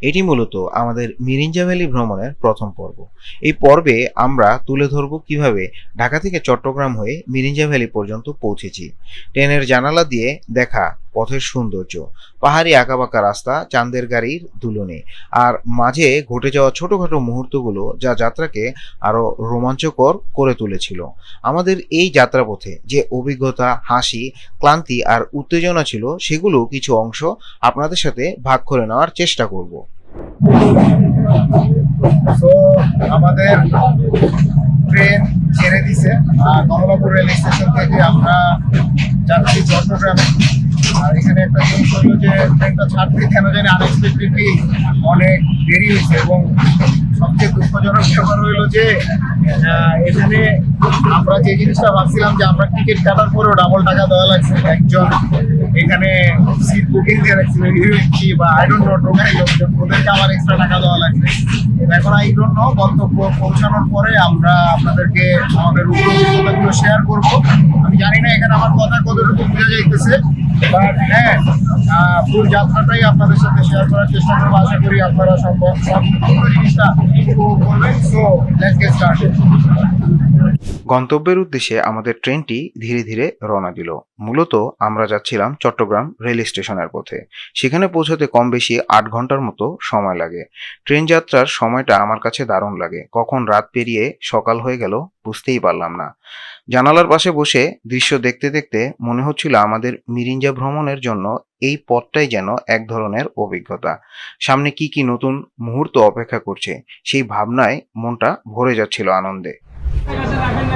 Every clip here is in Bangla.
এটি মূলত আমাদের মিরিঞ্জা ভ্যালি ভ্রমণের প্রথম পর্ব। এই পর্বে আমরা তুলে ধরব কিভাবে ঢাকা থেকে চট্টগ্রাম হয়ে মিরিঞ্জা ভ্যালি পর্যন্ত পৌঁছেছি, ট্রেনের জানালা দিয়ে দেখা পথের সৌন্দর্য, পাহাড়ি আঁকাবাঁকা রাস্তা, চাঁদের গাড়ির দুলনে, আর মাঝে ঘটে যাওয়া ছোটখাটো মুহূর্তগুলো যা যাত্রাকে আরো রোমাঞ্চকর করে তুলেছিল। আমাদের এই যাত্রাপথে যে অভিজ্ঞতা, হাসি, ক্লান্তি আর উত্তেজনা ছিল, সেগুলো কিছু অংশ আপনাদের সাথে ভাগ করে নেওয়ার চেষ্টা করব। তো আমাদের ট্রেন ছেড়ে দিছে কমলাপুর রেল স্টেশন থেকে। আমরা যাচ্ছি চট্টগ্রামে। আর এখানে একটা জিনিস হলো যে ট্রেনটা ছাড়তে কেন জানি আনএক্সপেক্টেডলি অনেক দেরি হয়েছে, এবং সবচেয়ে দুঃখজনক ব্যাপার হইলো যে এখানে আমরা যে জিনিসটা ভাবছিলাম যে আমরা টিকিট কাটার পরেও ডাবল টাকা দেওয়া লাগছে। একজন এখানে সিট বুকিং দিয়ে রাখছিল বা আই ডোন্ট নো, টোকাই লোকজন, ওদেরকে আমার এক্সট্রা টাকা দেওয়া লাগছে। এখন আই ডোন্ট নো, গন্তব্য পৌঁছানোর পরে আমরা আপনাদেরকে আমাদের অভিজ্ঞতাগুলো শেয়ার করবো। আমি জানি না এখানে আমার কথা কতটুকু বোঝা যাইতেছে, বাট হ্যাঁ, পুরো যাত্রাটাই আপনাদের সাথে শেয়ার করার চেষ্টা করবো। আশা করি আপনারা সম্পূর্ণ জিনিসটা উপভোগ করবেন। So let's get started. গন্তব্যের উদ্দেশ্যে আমাদের ট্রেনটি ধীরে ধীরে রওনা দিল। মূলত আমরা যাচ্ছিলাম চট্টগ্রাম রেল স্টেশনের পথে। সেখানে পৌঁছতে কম বেশি 8 ঘন্টার মতো সময় লাগে। ট্রেন যাত্রার সময়টা আমার কাছে দারুণ লাগে। কখন রাত পেরিয়ে সকাল হয়ে গেল বুঝতেই পারলাম না। জানালার পাশে বসে দৃশ্য দেখতে দেখতে মনে হচ্ছিল আমাদের মিরিঞ্জা ভ্রমণের জন্য এই পথটাই যেন এক ধরনের অভিজ্ঞতা। সামনে কি কি নতুন মুহূর্ত অপেক্ষা করছে, সেই ভাবনায় মনটা ভরে যাচ্ছিল আনন্দে।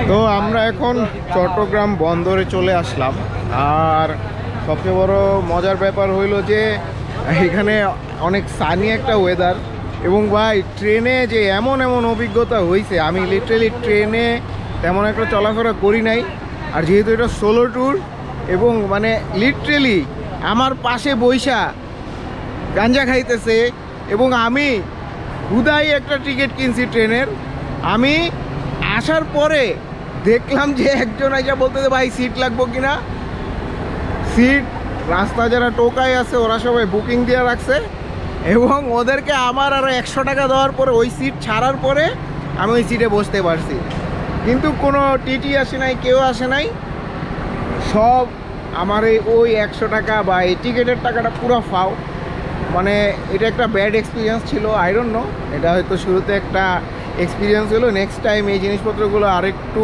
তো আমরা এখন চট্টগ্রাম বন্দরে চলে আসলাম। আর সবচেয়ে বড় মজার ব্যাপার হইলো যে এখানে অনেক সানি একটা ওয়েদার, এবং ভাই ট্রেনে যে এমন অভিজ্ঞতা হয়েছে, আমি লিটারেলি ট্রেনে তেমন একটা চলাফেরা করি নাই। আর যেহেতু এটা সোলো ট্যুর, এবং মানে লিটারেলি আমার পাশে বইসা গাঞ্জা খাইতেছে, এবং আমি হুদাই একটা টিকিট কিনছি ট্রেনের। আমি আসার পরে দেখলাম যে একজন আইসা বলতেছে ভাই সিট লাগবো কিনা। সিট রাস্তা যারা টোকাই আছে ওরা সবাই বুকিং দিয়ে রাখছে, এবং ওদেরকে আমার আরও 100 টাকা দেওয়ার পরে ওই সিট ছাড়ার পরে আমি ওই সিটে বসতে পারছি। কিন্তু কোনো টিটি আসে নাই, কেউ আসে নাই। সব আমার ওই 100 টাকা বা এই টিকিটের টাকাটা পুরো ফাও। মানে এটা একটা ব্যাড এক্সপিরিয়েন্স ছিল। আই ডোন্ট নো, এটা হয়তো শুরুতে একটা এক্সপিরিয়েন্স হলো। নেক্সট টাইম এই জিনিসপত্রগুলো আরেকটু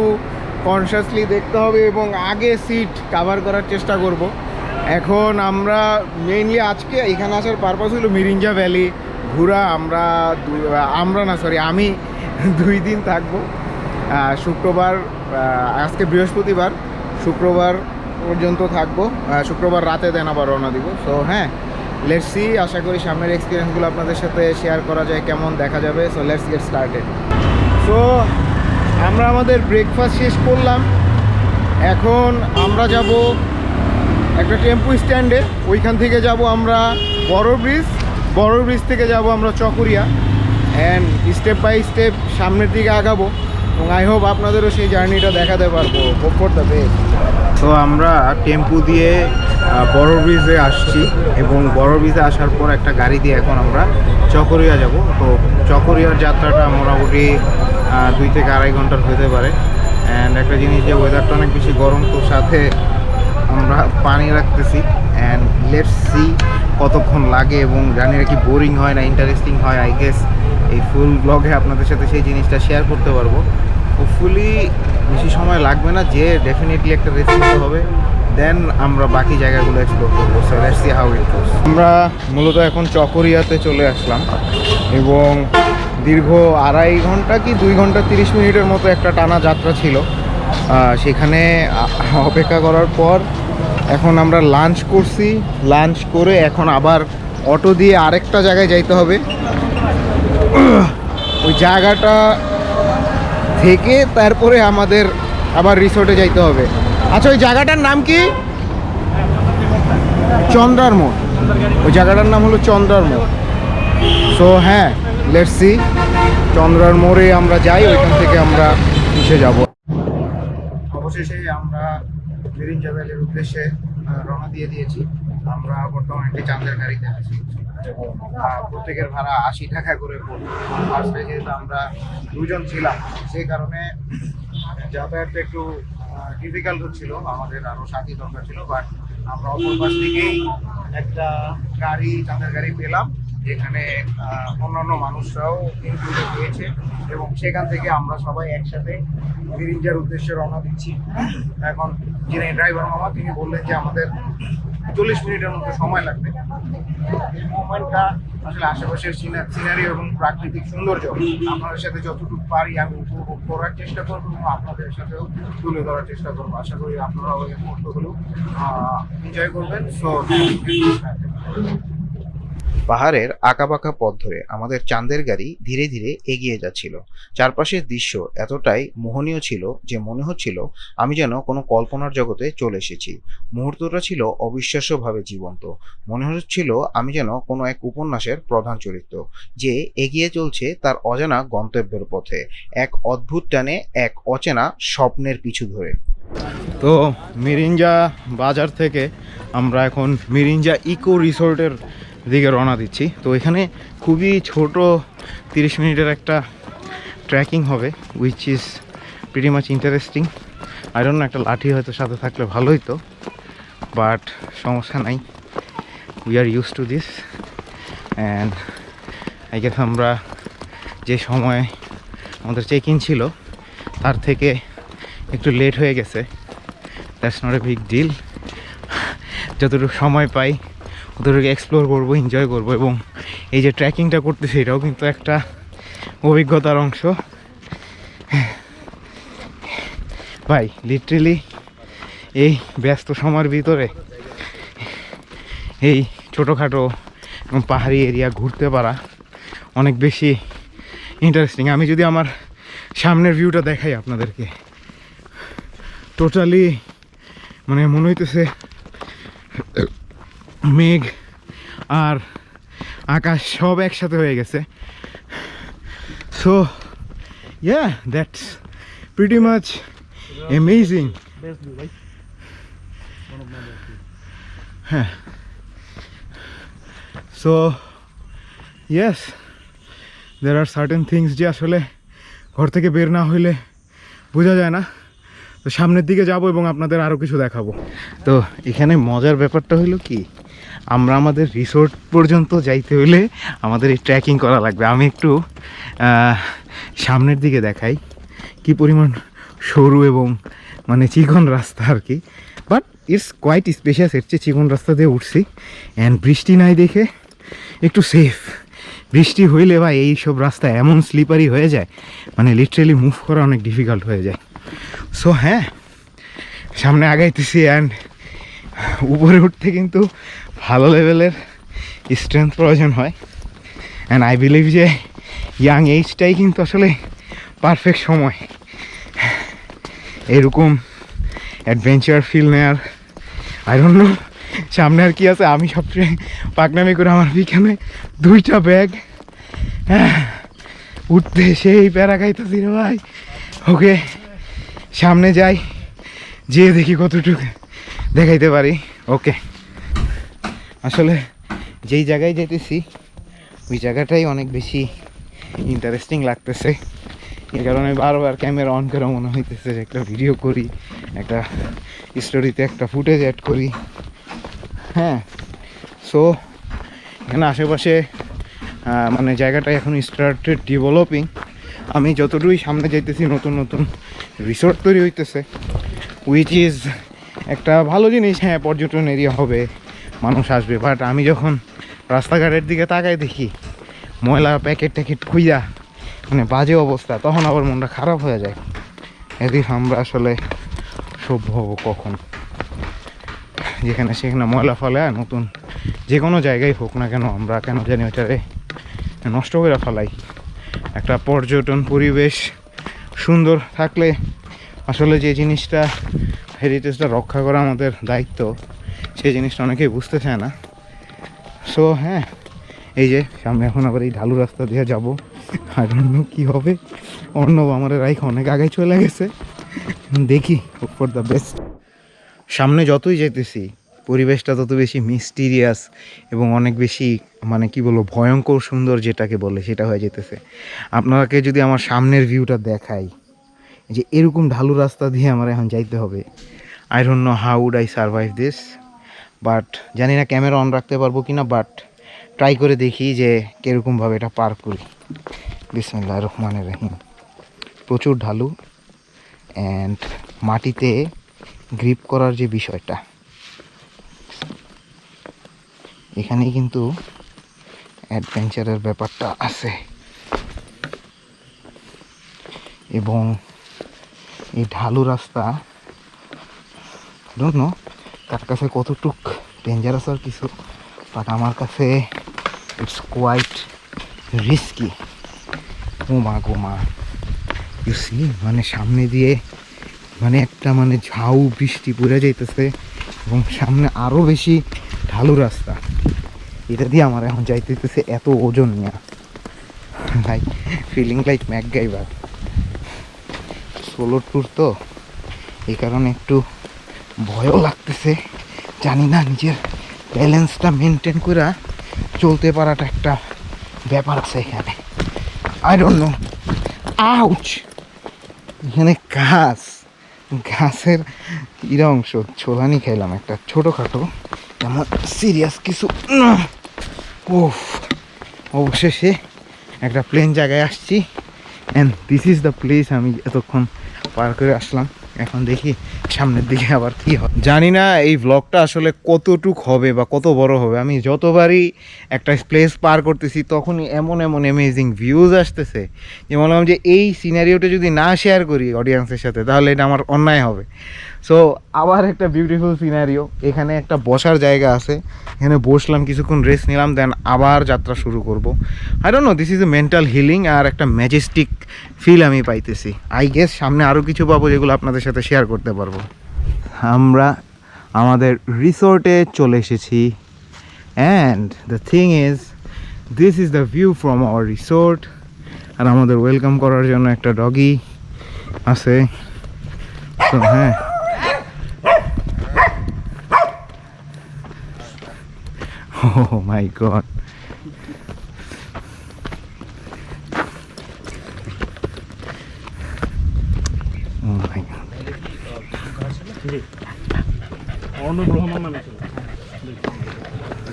কনসিয়াসলি দেখতে হবে এবং আগে সিট কাভার করার চেষ্টা করব। এখন আমরা মেইনলি আজকে এখানে আসার পারপাস হলো মিরিঞ্জা ভ্যালি ঘোরা। আমি 2 দিন থাকবো। শুক্রবার, আজকে বৃহস্পতিবার, শুক্রবার পর্যন্ত থাকবো। শুক্রবার রাতে দেন আবার রওনা দিব। সো হ্যাঁ, লেটস সি। আশা করি সামনের এক্সপিরিয়েন্সগুলো আপনাদের সাথে শেয়ার করা যায়, কেমন দেখা যাবে। So let's get started. So আমরা আমাদের ব্রেকফাস্ট শেষ করলাম। এখন আমরা যাব একটা টেম্পু স্ট্যান্ডে। ওইখান থেকে যাব আমরা বড় ব্রিজ থেকে যাব আমরা Chakaria, and step by step সামনের দিকে আগাবো, এবং আই হোপ আপনাদেরও সেই জার্নিটা দেখাতে পারবো। Hope for the best. তো আমরা টেম্পু দিয়ে বড় ব্রিজে আসছি, এবং বড় ব্রিজে আসার পর একটা গাড়ি দিয়ে এখন আমরা চকরিয়া যাব। তো চকরিয়ার যাত্রাটা মোটামুটি 2 থেকে 2.5 ঘন্টার হতে পারে। অ্যান্ড একটা জিনিস যে ওয়েদারটা অনেক বেশি গরম, তো সাথে আমরা পানি রাখতেছি। অ্যান্ড লেটস সি কতক্ষণ লাগে, এবং জানি না কি বোরিং হয় না ইন্টারেস্টিং হয়। আই গেস এই ফুল ব্লগে আপনাদের সাথে সেই জিনিসটা শেয়ার করতে পারবো। হোপফুলি বেশি সময় লাগবে না, যে ডেফিনেটলি একটা রেস্ট নিতে হবে, দেন আমরা বাকি জায়গাগুলো এক্সপ্লোর করবো। So let's see how it goes. আমরা মূলত এখন চকরিয়াতে চলে আসলাম, এবং দীর্ঘ 2.5 ঘন্টা কি 2 ঘন্টা 30 মিনিটের মতো একটা টানা যাত্রা ছিল। সেখানে অপেক্ষা করার পর এখন আমরা লাঞ্চ করছি। লাঞ্চ করে এখন আবার অটো দিয়ে আরেকটা জায়গায় যাইতে হবে। ওই জায়গাটা থেকে তারপরে আমাদের আবার রিসোর্টে যাইতে হবে। আচ্ছা, ওই জায়গাটার নাম কি? চন্দ্রার মোড়। ওই জায়গাটার নাম হলো চন্দ্রার মোড়। সো হ্যাঁ, লেটস সি। চন্দ্রার মোড়ে আমরা যাই, ওইখান থেকে আমরা এসে যাব। অবশেষে আমরা মিরিঞ্জা ভ্যালির উদ্দেশ্যে রওনা দিয়ে দিয়েছি। আমরা বর্তমানে একটি চাঁদের গাড়িতে আছি। এবং প্রত্যেকের ভাড়া 80 টাকা করে পড়বে। ফার্স্টে যেহেতু আমরা দুজন ছিলাম, সেই কারণে যাতায়াতটা একটু ডিফিকাল্ট হচ্ছিল, আমাদের আরও সাথী দরকার ছিল। বাট আমরা অপর পাশ থেকেই একটা গাড়ি, চাঁদের গাড়ি পেলাম, যেখানে অন্যান্য মানুষরাও ইনক্লুডেড হয়েছে, এবং সেখান থেকে আমরা সবাই একসাথে মিরিঞ্জার উদ্দেশ্যে রওনা দিচ্ছি। এখন যিনি ড্রাইভার মামা, তিনি বললেন যে আমাদের 40 মিনিটের মতো সময় লাগবে। এই মোমেন্টটা আসলে আশেপাশের সিনারি এবং প্রাকৃতিক সৌন্দর্য আপনাদের সাথে যতটুকু পারি আমি উপভোগ করার চেষ্টা করবো, এবং আপনাদের সাথেও তুলে ধরার চেষ্টা করবো। আশা করি আপনারাও এই মুহূর্তগুলো এনজয় করবেন। সো পাহাড়ের আঁকাবাঁকা পথ ধরে আমাদের চাঁদের গাড়ি ধীরে ধীরে এগিয়ে যাচ্ছিল। চারপাশের দৃশ্য এতটাই মোহনীয় ছিল যে মনে হচ্ছিল আমি যেন কোনো কল্পনার জগতে চলে এসেছি। মুহূর্তটা ছিল অবিশ্বাস্যভাবে জীবন্ত। মনে হচ্ছিল আমি যেন কোনো এক উপন্যাসের প্রধান চরিত্র, যে এগিয়ে চলছে তার অজানা গন্তব্যের পথে, এক অদ্ভুত টানে, এক অচেনা স্বপ্নের পিছু ধরে। তো মিরিঞ্জা বাজার থেকে আমরা এখন মিরিঞ্জা ইকো রিসোর্টের দিকে রওনা দিচ্ছি। তো এখানে খুবই ছোট 30 মিনিটের একটা ট্রেকিং হবে, which is pretty much interesting. I don't no, একটা লাঠি হয়তো সাথে থাকলে ভালোই তো, বাট সমস্যা নাই, we are use to this. And I guess আমরা যে সময় আমাদের চেক ইন ছিল তার থেকে একটু লেট হয়ে গেছে। That's not a big deal. যতটুকু সময় পাই ওদেরকে এক্সপ্লোর করবো, এনজয় করবো, এবং এই যে ট্রেকিংটা করতেছি এটাও কিন্তু একটা অভিজ্ঞতার অংশ। ভাই লিটারেলি এই ব্যস্ত সময়ের ভিতরে এই ছোটোখাটো এবং পাহাড়ি এরিয়া ঘুরতে পারা অনেক বেশি ইন্টারেস্টিং। আমি যদি আমার সামনের ভিউটা দেখাই আপনাদেরকে, টোটালি মানে মনে হইতেছে মেঘ আর আকাশ সব একসাথে হয়ে গেছে। So yeah, that's pretty much amazing. হ্যাঁ, so yes, there are certain things যে আসলে ঘর থেকে বের না হইলে বোঝা যায় না। তো সামনের দিকে যাব এবং আপনাদের আরও কিছু দেখাবো। তো এখানে মজার ব্যাপারটা হলো কি, আমরা আমাদের রিসোর্ট পর্যন্ত যাইতে হলে আমাদের এই ট্রেকিং করা লাগবে। আমি একটু সামনের দিকে দেখাই কি পরিমাণ সরু এবং মানে চিকন রাস্তা আর কি, বাট ইটস কোয়াইট স্পেশাস। এর চেয়ে চিকন রাস্তা দিয়ে উঠছি, অ্যান্ড বৃষ্টি নাই দেখে একটু সেফ। বৃষ্টি হইলে বা এইসব রাস্তা এমন স্লিপারি হয়ে যায়, মানে লিটারেলি মুভ করা অনেক ডিফিকাল্ট হয়ে যায়। সো হ্যাঁ, সামনে আগাইতেছি, অ্যান্ড উপরে উঠতে কিন্তু ভালো লেভেলের স্ট্রেংথ প্রয়োজন হয়। অ্যান্ড আই বিলিভ যে ইয়াং এইজটাই কিন্তু আসলে পারফেক্ট সময় এরকম অ্যাডভেঞ্চার ফিল নেয়ার। আই ডোন্ট নো সামনে আর কি আছে। আমি সবচেয়ে পাকনামি করে আমার বিখানে 2টা ব্যাগ, হ্যাঁ, উঠতে সেই প্যারা খাইতেছি রে ভাই। ওকে, সামনে যাই, যেয়ে দেখি কতটুকু দেখাইতে পারি। ওকে, আসলে যেই জায়গায় যেতেছি ওই জায়গাটাই অনেক বেশি ইন্টারেস্টিং লাগতেছে। এই কারণে বারবার ক্যামেরা অন করে মনে হইতেছে যে একটা ভিডিও করি, একটা স্টোরিতে একটা ফুটেজ অ্যাড করি। হ্যাঁ, সো এখানে আশেপাশে মানে জায়গাটা এখন স্টার্টেড ডেভেলপিং। আমি যতটুকুই সামনে যাইতেছি নতুন নতুন রিসোর্ট তৈরি হইতেছে, উইচ ইজ একটা ভালো জিনিস। হ্যাঁ, পর্যটন এরিয়া হবে, মানুষ আসবে, বাট আমি যখন রাস্তাঘাটের দিকে তাকাই দেখি ময়লা প্যাকেট ট্যাকেট খুইয়া মানে বাজে অবস্থা, তখন আবার মনটা খারাপ হয়ে যায়। এদিক আমরা আসলে সভ্য হবো কখন? যেখানে সেখানে ময়লা ফেলে, নতুন যে কোনো জায়গায় হোক না কেন আমরা কেন জানি ওইটারে নষ্ট করে ফেলাই। একটা পর্যটন পরিবেশ সুন্দর থাকলে আসলে যে জিনিসটা হেরিটেজটা রক্ষা করা আমাদের দায়িত্ব, সেই জিনিসটা অনেকেই বুঝতে চায় না। সো হ্যাঁ, এই যে সামনে এখন আবার এই ঢালু রাস্তা দিয়ে যাবো। আর অন্য কী হবে, অর্ণব আমার রাইখা অনেক আগে চলে গেছে, দেখি ফর দ্য বেস্ট। সামনে যতই যেতেছি পরিবেশটা তত বেশি মিস্টিরিয়াস এবং অনেক বেশি মানে কি বলবো ভয়ঙ্কর সুন্দর যেটাকে বলে সেটা হয়ে যেতেছে। আপনাকে যদি আমার সামনের ভিউটা দেখাই, যে এরকম ঢালু রাস্তা দিয়ে আমার এখন যাইতে হবে। I don't know how would I survive this, but জানি না ক্যামেরা অন রাখতে পারবো কিনা, বাট ট্রাই করে দেখি যে কীরকমভাবে এটা পার করি। বিসমিল্লাহির রহমানির রহিম। প্রচুর ঢালু অ্যান্ড মাটিতে গ্রিপ করার যে বিষয়টা, এখানেই কিন্তু অ্যাডভেঞ্চারের ব্যাপারটা আছে। এবং এই ঢালু রাস্তা ডোন্ট নো তার কাছে কতটুক ডেঞ্জারাস আর কিছু, বাট আমার কাছে it's quite risky. Gonna you see, মানে সামনে দিয়ে মানে একটা মানে ঝাউ বৃষ্টি পড়ে যাইতেছে এবং সামনে আরও বেশি ঢালু রাস্তা। এটা দিয়ে আমার এখন যাইতেছে এত ওজন নিয়ে, like feeling like MacGyver. Solo tour তো, এই কারণে একটু ভয়ও লাগতেছে। জানি না নিজের ব্যালেন্সটা মেনটেন করে চলতে পারাটা একটা ব্যাপার আছে এখানে। I don't no. আউচ! এখানে ঘাসের ইরা অংশ ছোলানি খাইলাম একটা ছোটোখাটো, তেমন সিরিয়াস কিছু না। ওফ, অবশেষে একটা প্লেন জায়গায় আসছি and this is the place আমি এতক্ষণ পার করে আসলাম। এখন দেখি সামনের দিকে আবার কি হয়। জানি না এই ভ্লগটা আসলে কতটুক হবে বা কত বড় হবে। আমি যতবারই একটা প্লেস পার করতেছি তখনই এমন অ্যামেজিং ভিউজ আসতেছে যে মনে হয় যে এই সিনারিওটা যদি না শেয়ার করি অডিয়েন্সের সাথে তাহলে এটা আমার অন্যায় হবে। সো আবার একটা বিউটিফুল সিনারিও, এখানে একটা বসার জায়গা আছে, এখানে বসলাম, কিছুক্ষণ রেস্ট নিলাম, দেন আবার যাত্রা শুরু করব। I don't know, this is a mental healing আর একটা ম্যাজেস্টিক ফিল আমি পাইতেছি। আই গেস সামনে আরও কিছু পাবো যেগুলো আপনাদের সাথে শেয়ার করতে পারবো। আমরা আমাদের রিসোর্টে চলে এসেছি and the thing is this is the view from our resort. আর আমাদের ওয়েলকাম করার জন্য একটা ডগি আছে। তো হ্যাঁ, oh my god, oh my god.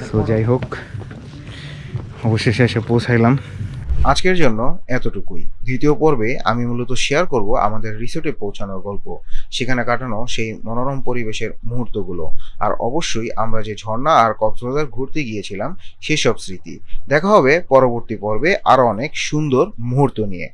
So যাই হোক, অবশেষে এসে পৌঁছাইলাম। আজকের জন্য এতটুকুই। দ্বিতীয় পর্বে আমি মূলত শেয়ার করব আমাদের রিসোর্টে পৌঁছানোর গল্প, সেখানে কাটানো সেই মনোরম পরিবেশের মুহূর্তগুলো, আর অবশ্যই আমরা যে ঝর্ণা আর কক্সবাজার ঘুরতে গিয়েছিলাম সেসব স্মৃতি। দেখা হবে পরবর্তী পর্বে আরও অনেক সুন্দর মুহূর্ত নিয়ে।